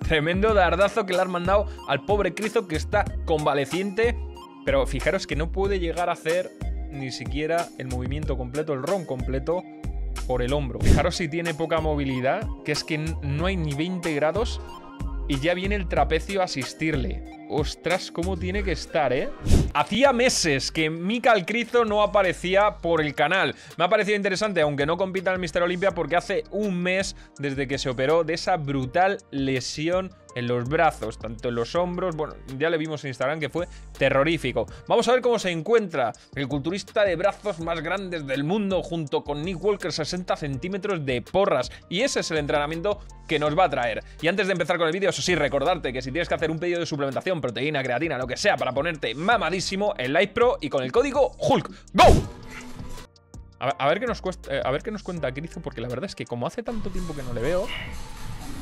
Tremendo dardazo que le han mandado al pobre Crizo, que está convaleciente. Pero fijaros que no puede llegar a hacer ni siquiera el movimiento completo, el ROM completo por el hombro. Fijaros si tiene poca movilidad, que es que no hay ni 20 grados y ya viene el trapecio a asistirle. Ostras, cómo tiene que estar, ¿eh? Hacía meses que Mikael Crizo no aparecía por el canal. Me ha parecido interesante, aunque no compita en el Mr. Olympia, porque hace un mes desde que se operó de esa brutal lesión en los brazos, tanto en los hombros. Bueno, ya le vimos en Instagram que fue terrorífico. Vamos a ver cómo se encuentra el culturista de brazos más grandes del mundo, junto con Nick Walker, 60 centímetros de porras. Y ese es el entrenamiento que nos va a traer. Y antes de empezar con el vídeo, eso sí, recordarte que si tienes que hacer un pedido de suplementación, proteína, creatina, lo que sea, para ponerte mamadísimo, en Live Pro y con el código HULK. ¡Go! A ver qué nos cuenta Crizo, porque la verdad es que como hace tanto tiempo que no le veo,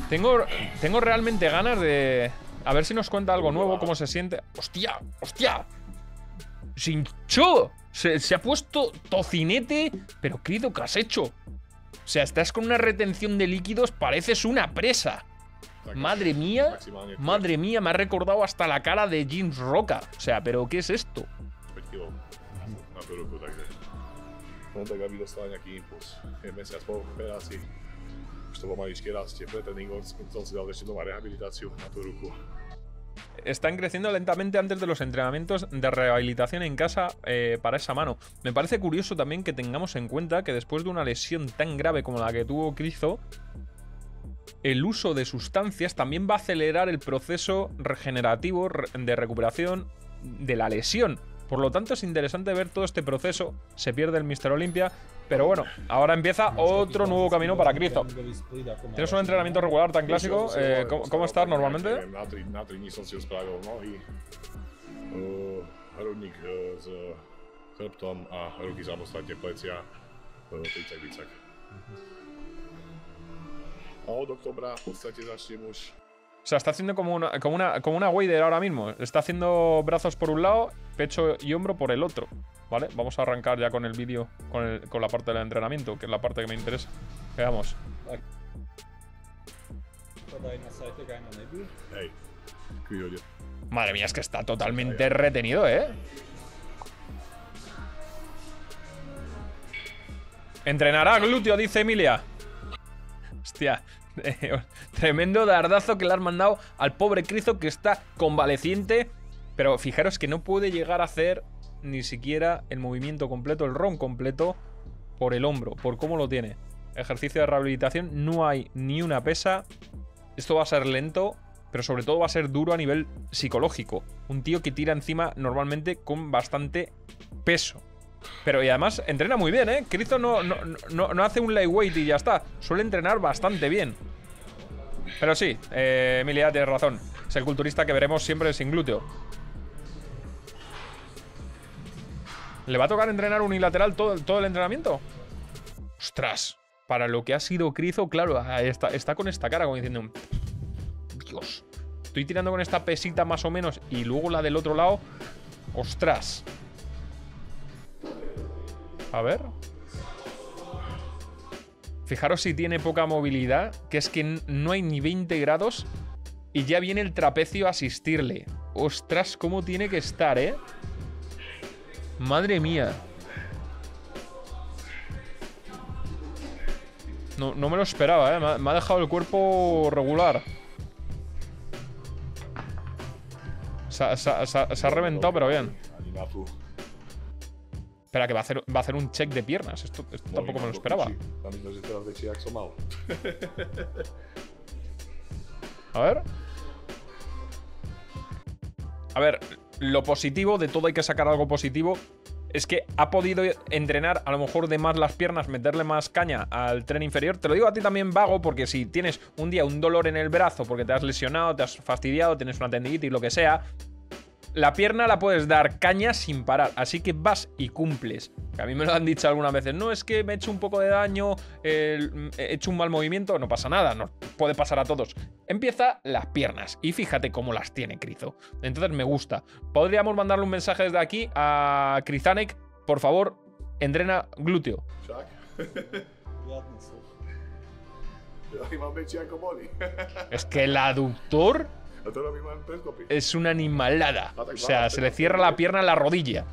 tengo realmente ganas de... A ver si nos cuenta algo nuevo, cómo se siente. ¡Hostia! ¡Hostia! ¡Se hinchó! Se ha puesto tocinete. Pero, Crizo, ¿qué has hecho? O sea, estás con una retención de líquidos, pareces una presa. Madre mía, me ha recordado hasta la cara de James Roca. O sea, ¿pero qué es esto? Están creciendo lentamente antes de los entrenamientos de rehabilitación en casa para esa mano. Me parece curioso también que tengamos en cuenta que después de una lesión tan grave como la que tuvo Crizo, el uso de sustancias también va a acelerar el proceso regenerativo de recuperación de la lesión. Por lo tanto, es interesante ver todo este proceso. Se pierde el Mr. Olympia, pero bueno, ahora empieza otro nuevo camino para Crizo. ¿Tienes un entrenamiento regular tan clásico? ¿Cómo estás normalmente? O sea, está haciendo como una wader ahora mismo. Está haciendo brazos por un lado, pecho y hombro por el otro. ¿Vale? Vamos a arrancar ya con el vídeo, con la parte del entrenamiento, que es la parte que me interesa. Veamos. Madre mía, es que está totalmente retenido, ¿eh? Entrenará glúteo, dice Emilia. Hostia. Tremendo dardazo que le han mandado al pobre Crizo, que está convaleciente. Pero fijaros que no puede llegar a hacer ni siquiera el movimiento completo, el ROM completo por el hombro, por cómo lo tiene. Ejercicio de rehabilitación, no hay ni una pesa. Esto va a ser lento, pero sobre todo va a ser duro a nivel psicológico. Un tío que tira encima normalmente con bastante peso. Pero y además entrena muy bien, ¿eh? Crizo no hace un lightweight y ya está. Suele entrenar bastante bien. Pero sí, Emilia, tienes razón. Es el culturista que veremos siempre sin glúteo. ¿Le va a tocar entrenar unilateral todo el entrenamiento? ¡Ostras! Para lo que ha sido Crizo, claro, está con esta cara como diciendo... Dios, estoy tirando con esta pesita más o menos y luego la del otro lado... ¡Ostras! A ver. Fijaros si tiene poca movilidad, que es que no hay ni 20 grados y ya viene el trapecio a asistirle. Ostras, cómo tiene que estar, ¿eh? Madre mía. No me lo esperaba, ¿eh? Me ha dejado el cuerpo regular. Se ha reventado, pero bien. Espera, que va a hacer un check de piernas. Esto tampoco me lo esperaba. A ver. A ver, lo positivo, de todo hay que sacar algo positivo, es que ha podido entrenar a lo mejor de más las piernas, meterle más caña al tren inferior. Te lo digo a ti también, vago, porque si tienes un día un dolor en el brazo porque te has lesionado, te has fastidiado, tienes una tendinitis, lo que sea, la pierna la puedes dar caña sin parar, así que vas y cumples. Que a mí me lo han dicho algunas veces, no, es que me he hecho un poco de daño, he hecho un mal movimiento, no pasa nada, no puede pasar a todos. Empieza las piernas y fíjate cómo las tiene Crizo. Entonces me gusta. Podríamos mandarle un mensaje desde aquí a Krizanek, por favor, entrena glúteo. Es que el aductor es una animalada. O sea, se le cierra la pierna en la rodilla.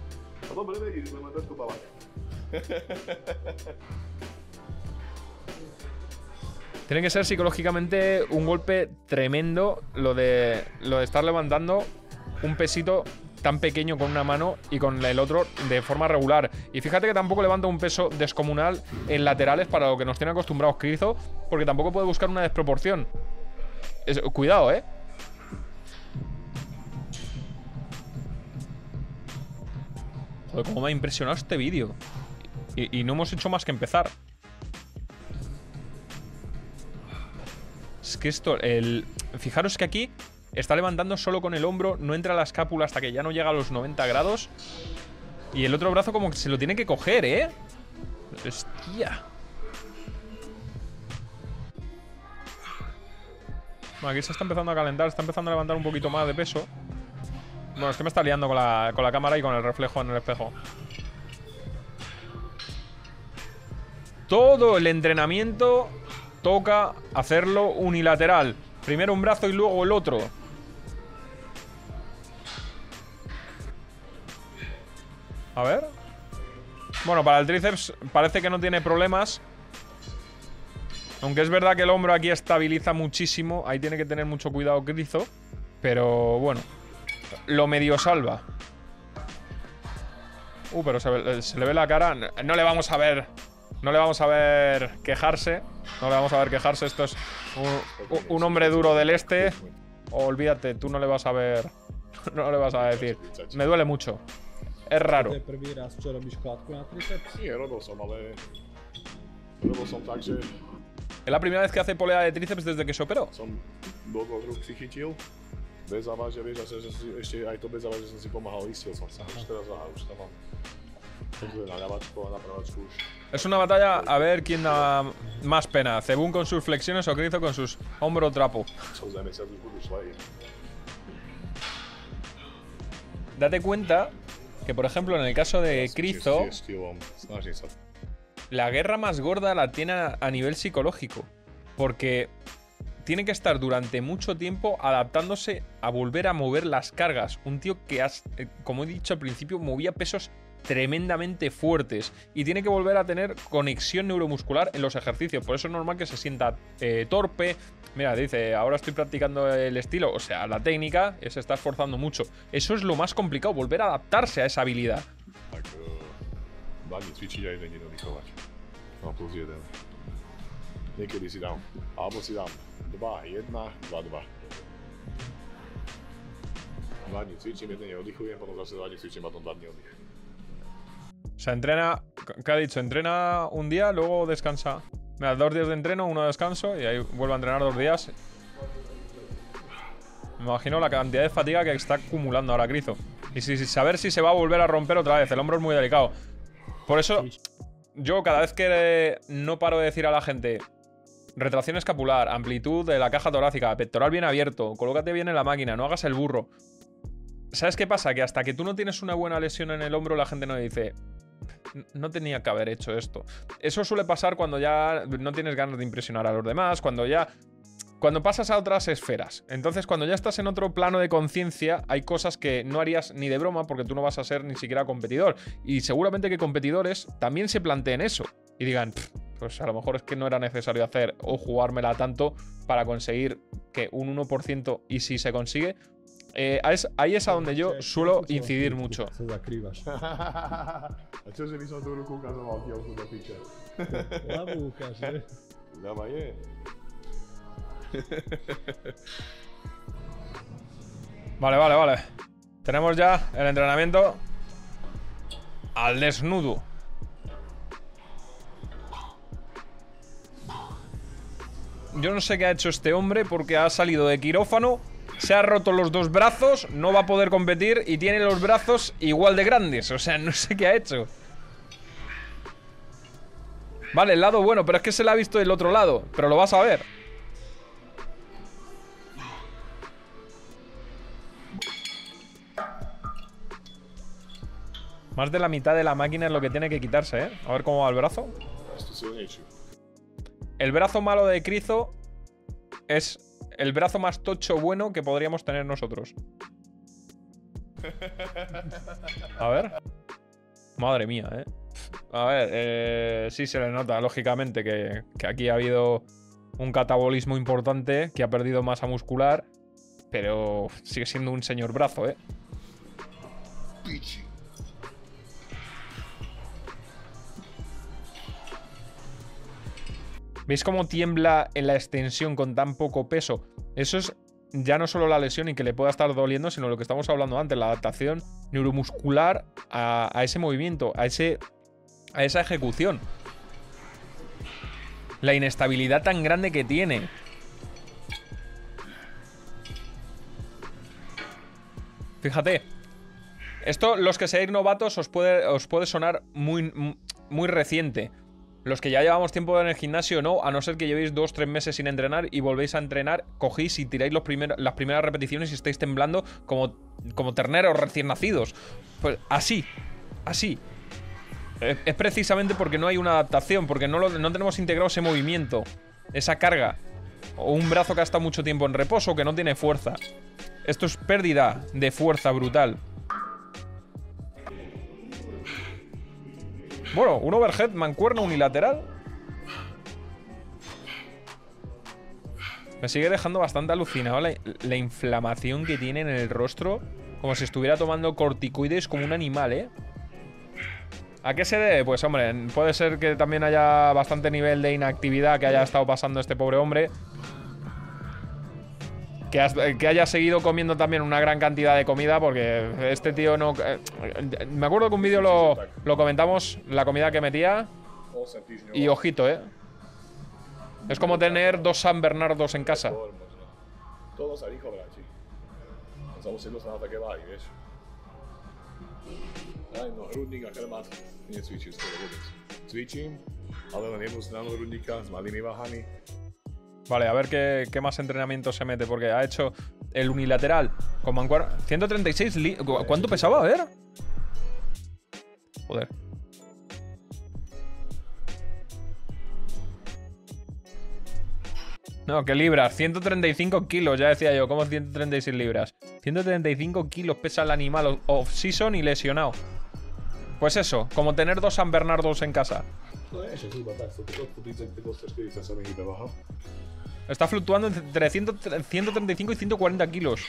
Tiene que ser psicológicamente un golpe tremendo lo de estar levantando un pesito tan pequeño con una mano y con el otro de forma regular. Y fíjate que tampoco levanta un peso descomunal en laterales para lo que nos tiene acostumbrados Krizo, porque tampoco puede buscar una desproporción. Cuidado, ¿eh? Joder, cómo me ha impresionado este vídeo. Y no hemos hecho más que empezar. Es que esto, fijaros que aquí está levantando solo con el hombro, no entra la escápula hasta que ya no llega a los 90 grados. Y el otro brazo como que se lo tiene que coger, ¿eh? Hostia. Bueno, aquí se está empezando a calentar, está empezando a levantar un poquito más de peso. Bueno, es que me está liando con la cámara y con el reflejo en el espejo. Todo el entrenamiento toca hacerlo unilateral. Primero un brazo y luego el otro. A ver. Bueno, para el tríceps parece que no tiene problemas. Aunque es verdad que el hombro aquí estabiliza muchísimo. Ahí tiene que tener mucho cuidado Krizo. Pero bueno, lo medio salva. Pero se le ve la cara. No le vamos a ver. No le vamos a ver quejarse. No le vamos a ver quejarse. Esto es un hombre duro del este. Olvídate, tú no le vas a ver. No le vas a decir. Me duele mucho. Es raro. Es la primera vez que hace polea de tríceps desde que se operó. Es una batalla a ver quién da más pena, Zebun con sus flexiones o Krizo con sus hombro trapo. Date cuenta que, por ejemplo, en el caso de Krizo, la guerra más gorda la tiene a nivel psicológico, porque tiene que estar durante mucho tiempo adaptándose a volver a mover las cargas. Un tío que, como he dicho al principio, movía pesos tremendamente fuertes y tiene que volver a tener conexión neuromuscular en los ejercicios. Por eso es normal que se sienta torpe. Mira, dice, ahora estoy practicando el estilo, o sea, la técnica, se está esforzando mucho. Eso es lo más complicado, volver a adaptarse a esa habilidad. O sea, entrena, ¿qué ha dicho? Entrena un día, luego descansa. Mira, 2 días de entreno, 1 de descanso y ahí vuelve a entrenar 2 días. Me imagino la cantidad de fatiga que está acumulando ahora Krizo. Y saber si se va a volver a romper otra vez. El hombro es muy delicado. Por eso, yo cada vez que no paro de decir a la gente: retracción escapular, amplitud de la caja torácica, pectoral bien abierto, colócate bien en la máquina, no hagas el burro. ¿Sabes qué pasa? Que hasta que tú no tienes una buena lesión en el hombro, la gente no dice: no tenía que haber hecho esto. Eso suele pasar cuando ya no tienes ganas de impresionar a los demás, cuando pasas a otras esferas. Entonces, cuando ya estás en otro plano de conciencia, hay cosas que no harías ni de broma porque tú no vas a ser ni siquiera competidor. Y seguramente que competidores también se planteen eso y digan: pues a lo mejor es que no era necesario hacer o jugármela tanto para conseguir que un 1%, y si se consigue, ahí es a donde yo suelo incidir mucho. Vale. Tenemos ya el entrenamiento al desnudo. Yo no sé qué ha hecho este hombre porque ha salido de quirófano, se ha roto los 2 brazos, no va a poder competir y tiene los brazos igual de grandes. O sea, no sé qué ha hecho. Vale, el lado bueno, pero es que se le ha visto del otro lado. Pero lo vas a ver. Más de la mitad de la máquina es lo que tiene que quitarse, ¿eh? A ver cómo va el brazo. el brazo malo de Krizo es el brazo más tocho bueno que podríamos tener nosotros. A ver. Madre mía, ¿eh? A ver, sí se le nota, lógicamente, que aquí ha habido un catabolismo importante, que ha perdido masa muscular, pero sigue siendo un señor brazo, ¿eh? ¿Veis cómo tiembla en la extensión con tan poco peso? Eso es ya no solo la lesión y que le pueda estar doliendo, sino lo que estamos hablando antes, la adaptación neuromuscular a ese movimiento, a esa ejecución. La inestabilidad tan grande que tiene. Fíjate. Esto, los que seáis novatos, os puede sonar muy reciente. Los que ya llevamos tiempo en el gimnasio, no, a no ser que llevéis 2-3 meses sin entrenar y volvéis a entrenar, cogéis y tiráis las primeras repeticiones y estáis temblando como terneros recién nacidos. Pues así. Es precisamente porque no hay una adaptación, porque no tenemos integrado ese movimiento, esa carga. O un brazo que ha estado mucho tiempo en reposo, que no tiene fuerza. Esto es pérdida de fuerza brutal. Bueno, un overhead mancuerna unilateral. Me sigue dejando bastante alucinado la inflamación que tiene en el rostro. Como si estuviera tomando corticoides como un animal, ¿eh? ¿A qué se debe? Pues hombre, puede ser que también haya bastante nivel de inactividad que haya estado pasando este pobre hombre. Que haya seguido comiendo también una gran cantidad de comida, porque este tío no... me acuerdo que un vídeo lo comentamos, la comida que metía. Y ojito, ¿eh? Es como tener 2 San Bernardos en casa. Vale, a ver qué más entrenamiento se mete, porque ha hecho el unilateral con mancuerna. 136 ¿cuánto pesaba? A ver. Joder. No, ¿qué libras? 135 kilos, ya decía yo. ¿Cómo 136 libras? 135 kilos pesa el animal off-season y lesionado. Pues eso, como tener 2 San Bernardos en casa. Está fluctuando entre 135 y 140 kilos.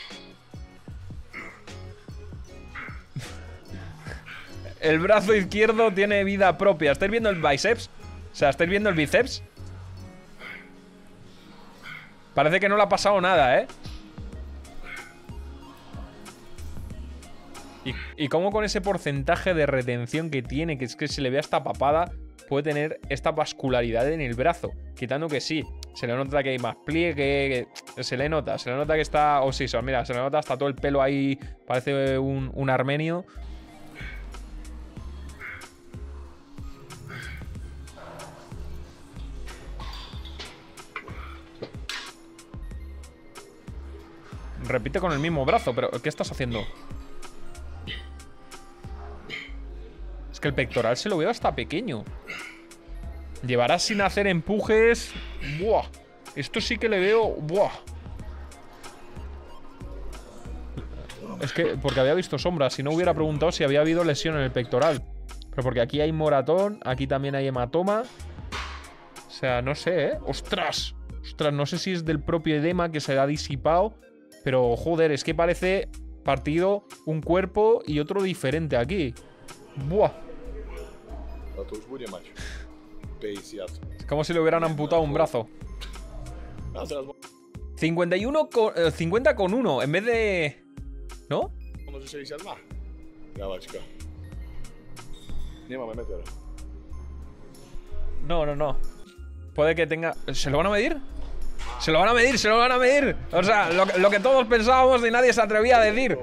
El brazo izquierdo tiene vida propia. ¿Estáis viendo el bíceps? O sea, ¿estáis viendo el bíceps? Parece que no le ha pasado nada, ¿eh? Y cómo con ese porcentaje de retención que tiene, que es que se le ve hasta papada, puede tener esta vascularidad en el brazo. Quitando que sí, se le nota que hay más pliegue, se le nota que está oxiso. Mira, se le nota hasta todo el pelo ahí, parece un armenio. Repite con el mismo brazo, pero ¿qué estás haciendo? Es que el pectoral se lo veo hasta pequeño. Llevarás sin hacer empujes. Buah. Esto sí que le veo. Buah. Es que porque había visto sombras. Si no hubiera preguntado si había habido lesión en el pectoral. Pero porque aquí hay moratón. Aquí también hay hematoma. O sea, no sé, ¿eh? ¡Ostras! Ostras, no sé si es del propio edema que se ha disipado. Pero, joder, es que parece partido un cuerpo y otro diferente aquí. Buah. Es como si le hubieran amputado un brazo. 50 con 1 en vez de... ¿No? No. Puede que tenga... ¿Se lo van a medir? ¡Se lo van a medir! ¡Se lo van a medir! O sea, lo que todos pensábamos y nadie se atrevía a decir.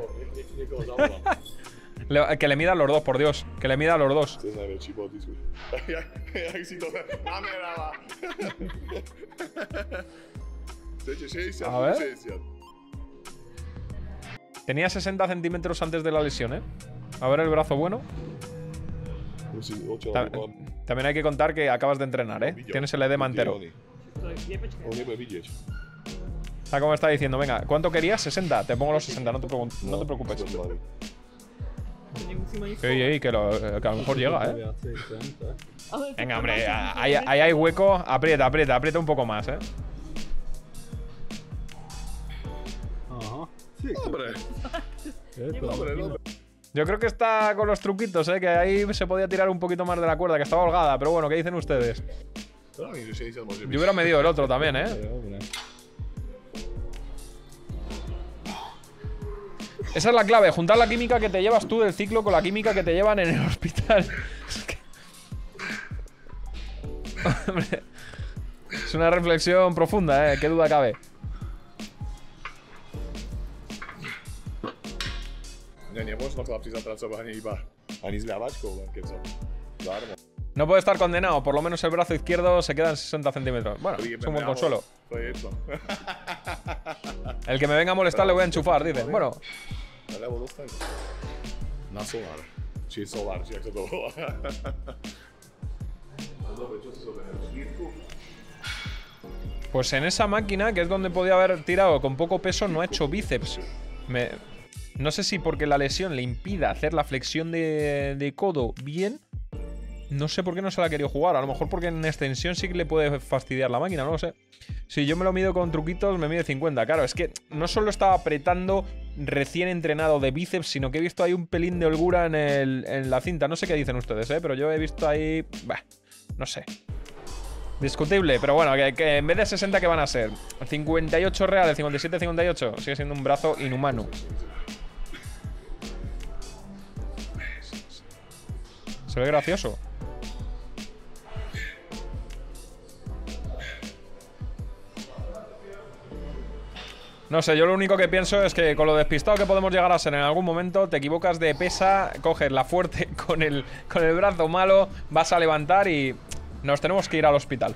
Que le mida a los dos, por Dios. Que le mida a los dos. A ver. Tenía 60 centímetros antes de la lesión, ¿eh? A ver el brazo bueno. También hay que contar que acabas de entrenar, ¿eh? Tienes el edema entero. Está como está diciendo, venga, ¿cuánto querías? 60. Te pongo los 60, no te preocupes. Ey, que a lo mejor llega, ¿eh? Venga, hombre, ahí hay hueco. Aprieta un poco más, ¿eh? Ajá. Sí, hombre. Yo creo que está con los truquitos, ¿eh? Que ahí se podía tirar un poquito más de la cuerda, que estaba holgada. Pero bueno, ¿qué dicen ustedes? Yo hubiera medido el otro también, ¿eh? Esa es la clave, juntar la química que te llevas tú del ciclo con la química que te llevan en el hospital. Hombre, es una reflexión profunda, ¿eh? Qué duda cabe. No puede estar condenado, por lo menos el brazo izquierdo se queda en 60 centímetros. Bueno, es un buen consuelo. El que me venga a molestar le voy a enchufar, dice. Bueno. Pues en esa máquina, que es donde podía haber tirado con poco peso, no ha hecho bíceps. No sé si porque la lesión le impida hacer la flexión de codo bien. No sé por qué no se la ha querido jugar. A lo mejor porque en extensión sí que le puede fastidiar la máquina, no lo sé. Si yo me lo mido con truquitos, me mide 50. Claro, es que no solo estaba apretando recién entrenado de bíceps, sino que he visto ahí un pelín de holgura en la cinta. No sé qué dicen ustedes, pero yo he visto ahí... Bah, no sé. Discutible, pero bueno, que en vez de 60, ¿qué van a ser? 58 reales, 57, 58. Sigue siendo un brazo inhumano. Se ve gracioso. No sé, yo lo único que pienso es que con lo despistado que podemos llegar a ser en algún momento, te equivocas de pesa, coges la fuerte con el brazo malo, vas a levantar y nos tenemos que ir al hospital.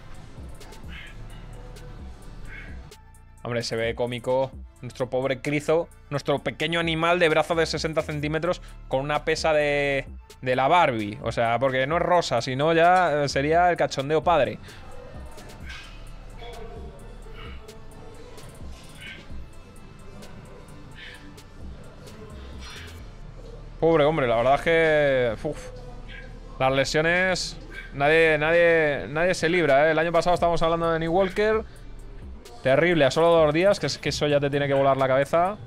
Hombre, se ve cómico nuestro pobre Crizo, nuestro pequeño animal de brazo de 60 centímetros con una pesa de la Barbie. O sea, porque no es rosa, sino ya sería el cachondeo padre. Pobre hombre, la verdad es que... Uf, las lesiones... Nadie se libra, ¿eh? El año pasado estábamos hablando de New Walker. Terrible, a solo 2 días, que es que eso ya te tiene que volar la cabeza.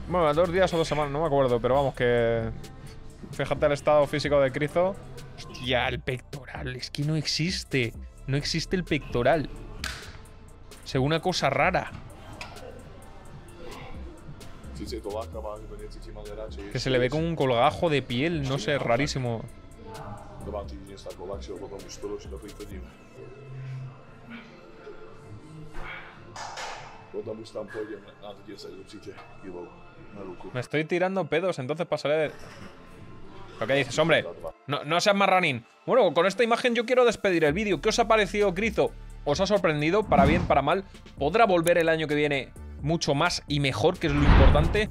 Bueno, 2 días o 2 semanas, no me acuerdo, pero vamos, que... Fíjate el estado físico de Crizo. Hostia, el pectoral, es que no existe. No existe el pectoral. Según una cosa rara. Que se le ve como un colgajo de piel, no sé, rarísimo. Me estoy tirando pedos, entonces pasaré... ¿Lo que dices, hombre? No seas marranín. Bueno, con esta imagen yo quiero despedir el vídeo. ¿Qué os ha parecido, Crizo? ¿Os ha sorprendido? ¿Para bien, para mal? ¿Podrá volver el año que viene mucho más y mejor, que es lo importante?